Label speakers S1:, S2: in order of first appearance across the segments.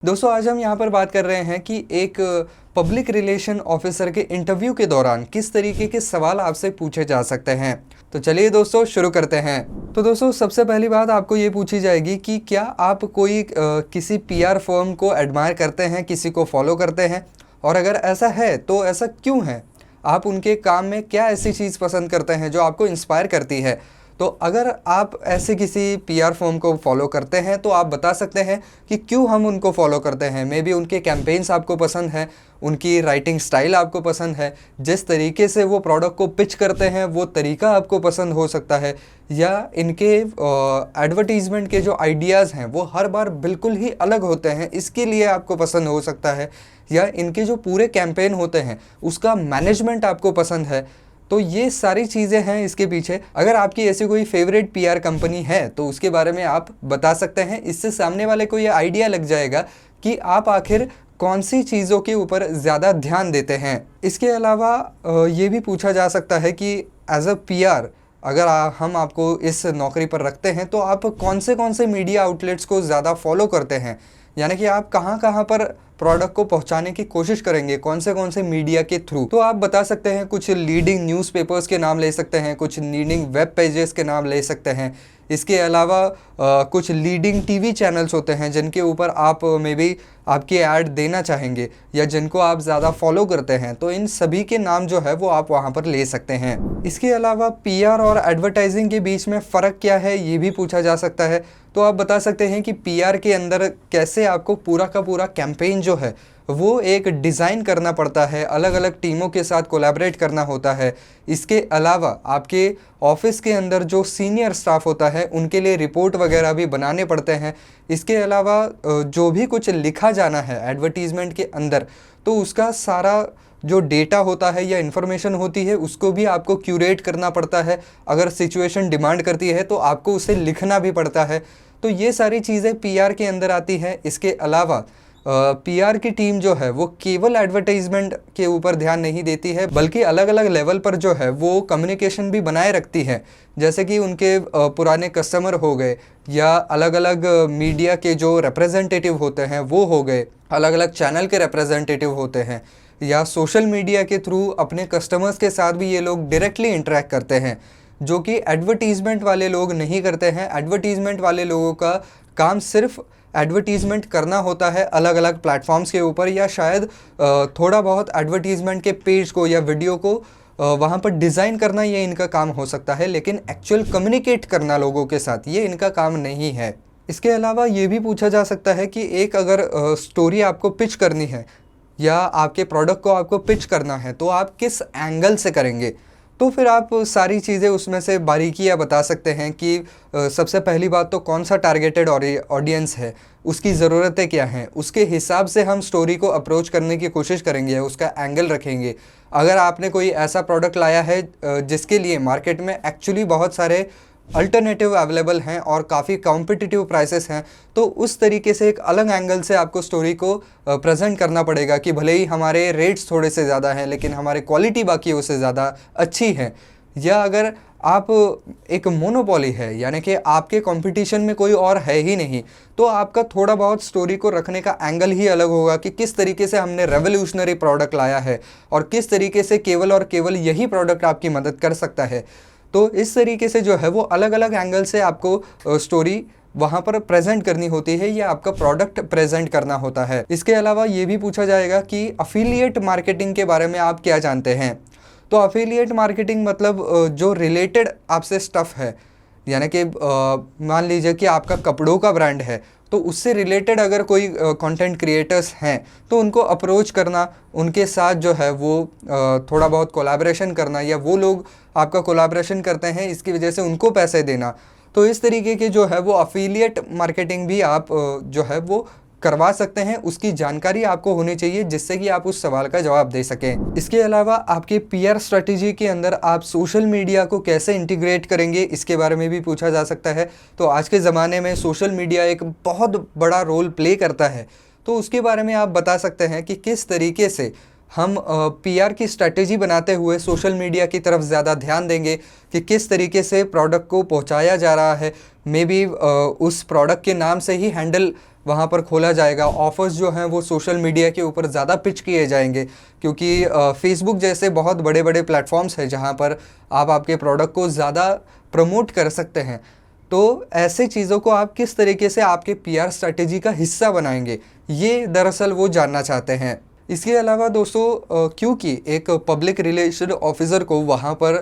S1: दोस्तों आज हम यहाँ पर बात कर रहे हैं कि एक पब्लिक रिलेशन ऑफिसर के इंटरव्यू के दौरान किस तरीके के सवाल आपसे पूछे जा सकते हैं। तो चलिए दोस्तों शुरू करते हैं। तो दोस्तों सबसे पहली बात आपको ये पूछी जाएगी कि क्या आप कोई किसी पीआर फर्म को एडमायर करते हैं, किसी को फॉलो करते हैं, और अगर ऐसा है तो ऐसा क्यों है। आप उनके काम में क्या ऐसी चीज़ पसंद करते हैं जो आपको इंस्पायर करती है। तो अगर आप ऐसे किसी पीआर फर्म को फॉलो करते हैं तो आप बता सकते हैं कि क्यों हम उनको फॉलो करते हैं। मे बी उनके कैंपेन्स आपको पसंद हैं, उनकी राइटिंग स्टाइल आपको पसंद है, जिस तरीके से वो प्रोडक्ट को पिच करते हैं वो तरीका आपको पसंद हो सकता है, या इनके एडवर्टीज़मेंट के जो आइडियाज़ हैं वो हर बार बिल्कुल ही अलग होते हैं, इसके लिए आपको पसंद हो सकता है, या इनके जो पूरे कैंपेन होते हैं उसका मैनेजमेंट आपको पसंद है। तो ये सारी चीज़ें हैं इसके पीछे। अगर आपकी ऐसी कोई फेवरेट पीआर कंपनी है तो उसके बारे में आप बता सकते हैं। इससे सामने वाले को ये आइडिया लग जाएगा कि आप आखिर कौन सी चीज़ों के ऊपर ज़्यादा ध्यान देते हैं। इसके अलावा ये भी पूछा जा सकता है कि एज अ पीआर अगर हम आपको इस नौकरी पर रखते हैं तो आप कौन से मीडिया आउटलेट्स को ज़्यादा फॉलो करते हैं, यानी कि आप कहाँ कहाँ पर प्रोडक्ट को पहुंचाने की कोशिश करेंगे, कौन से मीडिया के थ्रू। तो आप बता सकते हैं, कुछ लीडिंग न्यूज़पेपर्स के नाम ले सकते हैं, कुछ लीडिंग वेब पेजेस के नाम ले सकते हैं। इसके अलावा कुछ लीडिंग टीवी चैनल्स होते हैं जिनके ऊपर आप मे बी आपकी ऐड देना चाहेंगे या जिनको आप ज़्यादा फॉलो करते हैं, तो इन सभी के नाम जो है वो आप वहाँ पर ले सकते हैं। इसके अलावा पीआर और एडवर्टाइजिंग के बीच में फ़र्क क्या है ये भी पूछा जा सकता है। तो आप बता सकते हैं कि पीआर के अंदर कैसे आपको पूरा का पूरा कैंपेन जो है वो एक डिज़ाइन करना पड़ता है, अलग अलग टीमों के साथ कोलैबोरेट करना होता है। इसके अलावा आपके ऑफिस के अंदर जो सीनियर स्टाफ होता है उनके लिए रिपोर्ट वगैरह भी बनाने पड़ते हैं। इसके अलावा जो भी कुछ लिखा जाना है एडवर्टीज़मेंट के अंदर, तो उसका सारा जो डेटा होता है या इन्फॉर्मेशन होती है उसको भी आपको क्यूरेट करना पड़ता है। अगर सिचुएशन डिमांड करती है तो आपको उसे लिखना भी पड़ता है। तो ये सारी चीज़ें पीआर के अंदर आती हैं। इसके अलावा पीआर की टीम जो है वो केवल एडवर्टाइजमेंट के ऊपर ध्यान नहीं देती है, बल्कि अलग अलग लेवल पर जो है वो कम्युनिकेशन भी बनाए रखती है। जैसे कि उनके पुराने कस्टमर हो गए, या अलग अलग मीडिया के जो रिप्रेजेंटेटिव होते हैं वो हो गए, अलग अलग चैनल के रिप्रेजेंटेटिव होते हैं, या सोशल मीडिया के थ्रू अपने कस्टमर्स के साथ भी ये लोग डायरेक्टली इंटरेक्ट करते हैं, जो कि एडवर्टीज़मेंट वाले लोग नहीं करते हैं। एडवर्टीज़मेंट वाले लोगों का काम सिर्फ एडवर्टीज़मेंट करना होता है अलग अलग प्लेटफॉर्म्स के ऊपर, या शायद थोड़ा बहुत एडवर्टीज़मेंट के पेज को या वीडियो को वहाँ पर डिज़ाइन करना, ये इनका काम हो सकता है, लेकिन एक्चुअल कम्युनिकेट करना लोगों के साथ ये इनका काम नहीं है। इसके अलावा ये भी पूछा जा सकता है कि एक अगर स्टोरी आपको पिच करनी है या आपके प्रोडक्ट को आपको पिच करना है तो आप किस एंगल से करेंगे। तो फिर आप सारी चीज़ें उसमें से बारीकियाँ बता सकते हैं कि सबसे पहली बात तो कौन सा टारगेटेड ऑडियंस है, उसकी ज़रूरतें क्या हैं, उसके हिसाब से हम स्टोरी को अप्रोच करने की कोशिश करेंगे, उसका एंगल रखेंगे। अगर आपने कोई ऐसा प्रोडक्ट लाया है जिसके लिए मार्केट में एक्चुअली बहुत सारे अल्टरनेटिव अवेलेबल हैं और काफ़ी कॉम्पिटिटिव प्राइसेस हैं, तो उस तरीके से एक अलग एंगल से आपको स्टोरी को प्रेजेंट करना पड़ेगा कि भले ही हमारे रेट्स थोड़े से ज़्यादा हैं लेकिन हमारी क्वालिटी बाकी उससे ज़्यादा अच्छी है। या अगर आप एक मोनोपोली है, यानी कि आपके कंपटीशन में कोई और है ही नहीं, तो आपका थोड़ा बहुत स्टोरी को रखने का एंगल ही अलग होगा कि किस तरीके से हमने रेवोल्यूशनरी प्रोडक्ट लाया है और किस तरीके से केवल और केवल यही प्रोडक्ट आपकी मदद कर सकता है। तो इस तरीके से जो है वो अलग अलग एंगल से आपको स्टोरी वहाँ पर प्रेजेंट करनी होती है या आपका प्रोडक्ट प्रेजेंट करना होता है। इसके अलावा ये भी पूछा जाएगा कि अफिलिएट मार्केटिंग के बारे में आप क्या जानते हैं। तो अफिलिएट मार्केटिंग मतलब जो रिलेटेड आपसे स्टफ़ है, यानी कि मान लीजिए कि आपका कपड़ों का ब्रांड है तो उससे रिलेटेड अगर कोई कंटेंट क्रिएटर्स हैं तो उनको अप्रोच करना, उनके साथ जो है वो थोड़ा बहुत कोलैबोरेशन करना, या वो लोग आपका कोलैबोरेशन करते हैं इसकी वजह से उनको पैसे देना। तो इस तरीके के जो है वो अफिलिएट मार्केटिंग भी आप जो है वो करवा सकते हैं। उसकी जानकारी आपको होनी चाहिए जिससे कि आप उस सवाल का जवाब दे सकें। इसके अलावा आपके पीआर स्ट्रेटेजी के अंदर आप सोशल मीडिया को कैसे इंटीग्रेट करेंगे इसके बारे में भी पूछा जा सकता है। तो आज के ज़माने में सोशल मीडिया एक बहुत बड़ा रोल प्ले करता है, तो उसके बारे में आप बता सकते हैं कि किस तरीके से हम पीआर की स्ट्रैटेजी बनाते हुए सोशल मीडिया की तरफ ज़्यादा ध्यान देंगे कि किस तरीके से प्रोडक्ट को पहुंचाया जा रहा है। मे बी उस प्रोडक्ट के नाम से ही हैंडल वहाँ पर खोला जाएगा। ऑफ़र्स जो हैं वो सोशल मीडिया के ऊपर ज़्यादा पिच किए जाएंगे, क्योंकि फेसबुक जैसे बहुत बड़े बड़े प्लेटफॉर्म्स हैं जहाँ पर आप आपके प्रोडक्ट को ज़्यादा प्रमोट कर सकते हैं। तो ऐसे चीज़ों को आप किस तरीके से आपके पीआर स्ट्रैटेजी का हिस्सा बनाएंगे, ये दरअसल वो जानना चाहते हैं। इसके अलावा दोस्तों क्योंकि एक पब्लिक रिलेशन ऑफिसर को वहाँ पर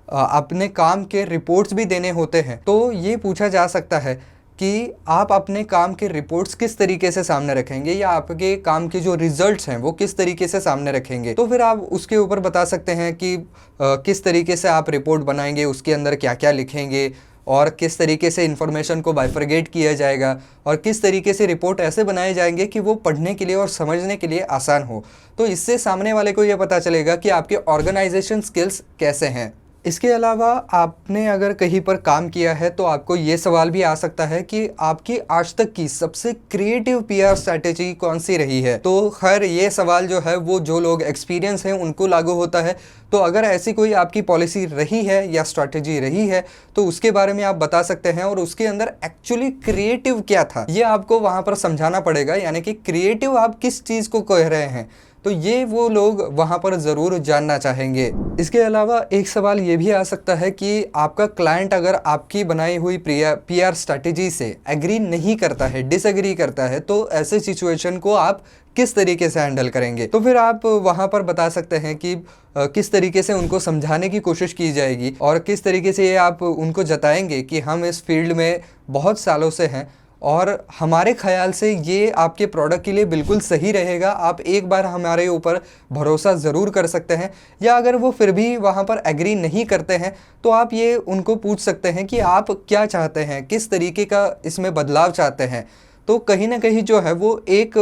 S1: अपने काम के रिपोर्ट्स भी देने होते हैं, तो ये पूछा जा सकता है कि आप अपने काम के रिपोर्ट्स किस तरीके से सामने रखेंगे, या आपके काम के जो रिजल्ट्स हैं वो किस तरीके से सामने रखेंगे। तो फिर आप उसके ऊपर बता सकते हैं कि किस तरीके से आप रिपोर्ट बनाएंगे, उसके अंदर क्या क्या लिखेंगे, और किस तरीके से इन्फॉर्मेशन को बाइफरगेट किया जाएगा, और किस तरीके से रिपोर्ट ऐसे बनाए जाएंगे कि वो पढ़ने के लिए और समझने के लिए आसान हो। तो इससे सामने वाले को ये पता चलेगा कि आपके ऑर्गेनाइजेशन स्किल्स कैसे हैं। इसके अलावा आपने अगर कहीं पर काम किया है तो आपको ये सवाल भी आ सकता है कि आपकी आज तक की सबसे क्रिएटिव पीआर स्ट्रैटेजी कौन सी रही है। तो खैर ये सवाल जो है वो जो लोग एक्सपीरियंस हैं उनको लागू होता है। तो अगर ऐसी कोई आपकी पॉलिसी रही है या स्ट्रैटेजी रही है तो उसके बारे में आप बता सकते हैं, और उसके अंदर एक्चुअली क्रिएटिव क्या था ये आपको वहाँ पर समझाना पड़ेगा, यानी कि क्रिएटिव आप किस चीज़ को कह रहे हैं। तो ये वो लोग वहाँ पर ज़रूर जानना चाहेंगे। इसके अलावा एक सवाल ये भी आ सकता है कि आपका क्लाइंट अगर आपकी बनाई हुई पीआर स्ट्रैटेजी से एग्री नहीं करता है, डिसएग्री करता है, तो ऐसे सिचुएशन को आप किस तरीके से हैंडल करेंगे। तो फिर आप वहाँ पर बता सकते हैं कि किस तरीके से उनको समझाने की कोशिश की जाएगी, और किस तरीके से ये आप उनको जताएंगे कि हम इस फील्ड में बहुत सालों से हैं और हमारे ख्याल से ये आपके प्रोडक्ट के लिए बिल्कुल सही रहेगा, आप एक बार हमारे ऊपर भरोसा ज़रूर कर सकते हैं। या अगर वो फिर भी वहाँ पर एग्री नहीं करते हैं तो आप ये उनको पूछ सकते हैं कि आप क्या चाहते हैं, किस तरीके का इसमें बदलाव चाहते हैं। तो कहीं ना कहीं जो है वो एक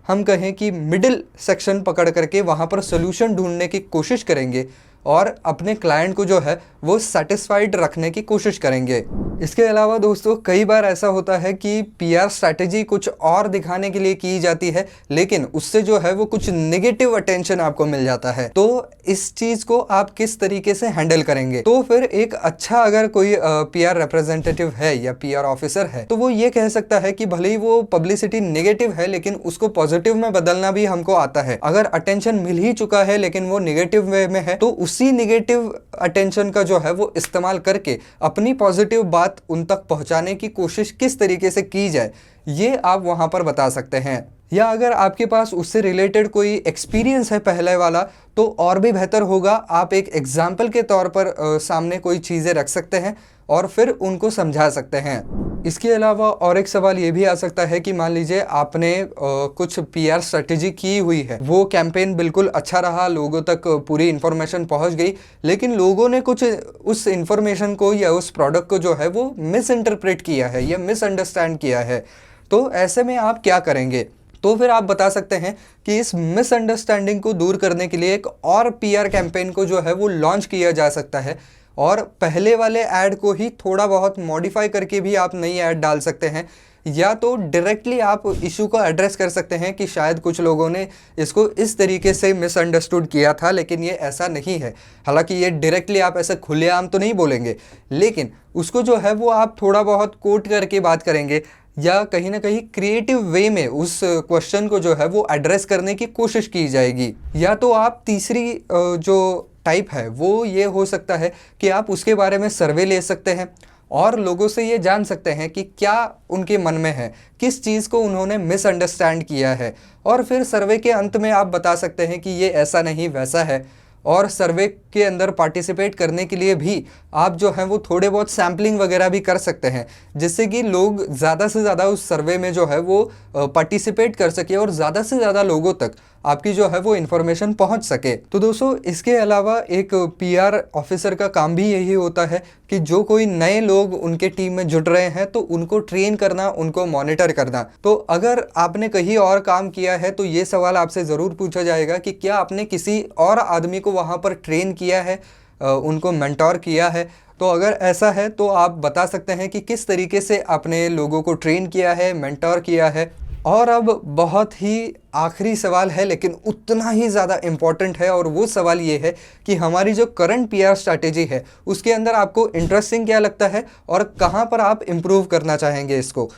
S1: हम कहें कि मिडिल सेक्शन पकड़ करके वहाँ पर सोल्यूशन ढूंढने की कोशिश करेंगे और अपने क्लाइंट को जो है वो सेटिस्फाइड रखने की कोशिश करेंगे। इसके अलावा दोस्तों कई बार ऐसा होता है कि पीआर स्ट्रैटेजी कुछ और दिखाने के लिए की जाती है, लेकिन उससे जो है वो कुछ नेगेटिव अटेंशन आपको मिल जाता है। तो इस चीज़ को आप किस तरीके से हैंडल करेंगे। तो फिर एक अच्छा अगर कोई पीआर रिप्रेजेंटेटिव है या पीआर ऑफिसर है तो वो ये कह सकता है कि भले ही वो पब्लिसिटी नेगेटिव है लेकिन उसको पॉजिटिव में बदलना भी हमको आता है। अगर अटेंशन मिल ही चुका है लेकिन वो नेगेटिव वे में है तो उसी नेगेटिव अटेंशन का जो है वो इस्तेमाल करके अपनी पॉजिटिव बात उन तक पहुंचाने की कोशिश किस तरीके से की जाए ये आप वहां पर बता सकते हैं। या अगर आपके पास उससे रिलेटेड कोई एक्सपीरियंस है पहले वाला तो और भी बेहतर होगा, आप एक एग्जाम्पल के तौर पर सामने कोई चीज़ें रख सकते हैं और फिर उनको समझा सकते हैं। इसके अलावा और एक सवाल ये भी आ सकता है कि मान लीजिए आपने कुछ पीआर स्ट्रेटेजी की हुई है, वो कैंपेन बिल्कुल अच्छा रहा, लोगों तक पूरी इन्फॉर्मेशन पहुंच गई, लेकिन लोगों ने कुछ उस इन्फॉर्मेशन को या उस प्रोडक्ट को जो है वो मिस इंटरप्रेट किया है या मिसअंडरस्टैंड किया है। तो ऐसे में आप क्या करेंगे। तो फिर आप बता सकते हैं कि इस मिसअंडरस्टैंडिंग को दूर करने के लिए एक और पीआर कैंपेन को जो है वो लॉन्च किया जा सकता है, और पहले वाले ऐड को ही थोड़ा बहुत मॉडिफाई करके भी आप नई ऐड डाल सकते हैं। या तो डायरेक्टली आप इशू को एड्रेस कर सकते हैं कि शायद कुछ लोगों ने इसको इस तरीके से मिसअंडरस्टूड किया था लेकिन ये ऐसा नहीं है। हालांकि ये डायरेक्टली आप ऐसे खुलेआम तो नहीं बोलेंगे, लेकिन उसको जो है वो आप थोड़ा बहुत कोट करके बात करेंगे या कहीं ना कहीं क्रिएटिव वे में उस क्वेश्चन को जो है वो एड्रेस करने की कोशिश की जाएगी। या तो आप तीसरी जो टाइप है वो ये हो सकता है कि आप उसके बारे में सर्वे ले सकते हैं और लोगों से ये जान सकते हैं कि क्या उनके मन में है, किस चीज़ को उन्होंने मिसअंडरस्टैंड किया है, और फिर सर्वे के अंत में आप बता सकते हैं कि ये ऐसा नहीं वैसा है। और सर्वे के अंदर पार्टिसिपेट करने के लिए भी आप जो हैं वो थोड़े बहुत सैम्पलिंग वगैरह भी कर सकते हैं, जिससे कि लोग ज़्यादा से ज़्यादा उस सर्वे में जो है वो पार्टिसिपेट कर सके और ज़्यादा से ज़्यादा लोगों तक आपकी जो है वो इन्फॉर्मेशन पहुंच सके। तो दोस्तों इसके अलावा एक पीआर ऑफिसर का काम भी यही होता है कि जो कोई नए लोग उनके टीम में जुड़ रहे हैं तो उनको ट्रेन करना, उनको मॉनिटर करना। तो अगर आपने कहीं और काम किया है तो ये सवाल आपसे ज़रूर पूछा जाएगा कि क्या आपने किसी और आदमी को वहाँ पर ट्रेन किया है, उनको मेंटोर किया है। तो अगर ऐसा है तो आप बता सकते हैं कि किस तरीके से आपने लोगों को ट्रेन किया है, मेंटोर किया है। और अब बहुत ही आखिरी सवाल है लेकिन उतना ही ज़्यादा इम्पॉर्टेंट है, और वो सवाल ये है कि हमारी जो करंट पीआर स्ट्रैटेजी है उसके अंदर आपको इंटरेस्टिंग क्या लगता है और कहाँ पर आप इम्प्रूव करना चाहेंगे इसको।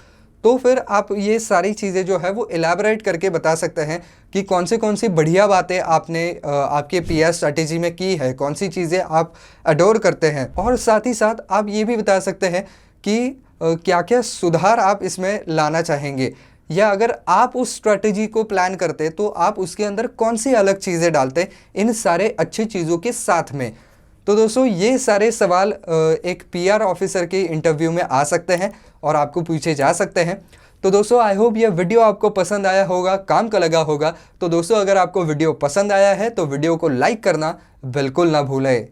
S1: तो फिर आप ये सारी चीज़ें जो है वो इलैबोरेट करके बता सकते हैं कि कौन सी बढ़िया बातें आपने आपके पीआर स्ट्रैटेजी में की है, कौन सी चीज़ें आप अडोर करते हैं, और साथ ही साथ आप ये भी बता सकते हैं कि क्या क्या सुधार आप इसमें लाना चाहेंगे, या अगर आप उस स्ट्रैटेजी को प्लान करते तो आप उसके अंदर कौन सी अलग चीज़ें डालते इन सारे अच्छी चीज़ों के साथ में। तो दोस्तों ये सारे सवाल एक पीआर ऑफिसर के इंटरव्यू में आ सकते हैं और आपको पूछे जा सकते हैं। तो दोस्तों आई होप ये वीडियो आपको पसंद आया होगा, काम का लगा होगा। तो दोस्तों अगर आपको वीडियो पसंद आया है तो वीडियो को लाइक करना बिल्कुल ना भूलें।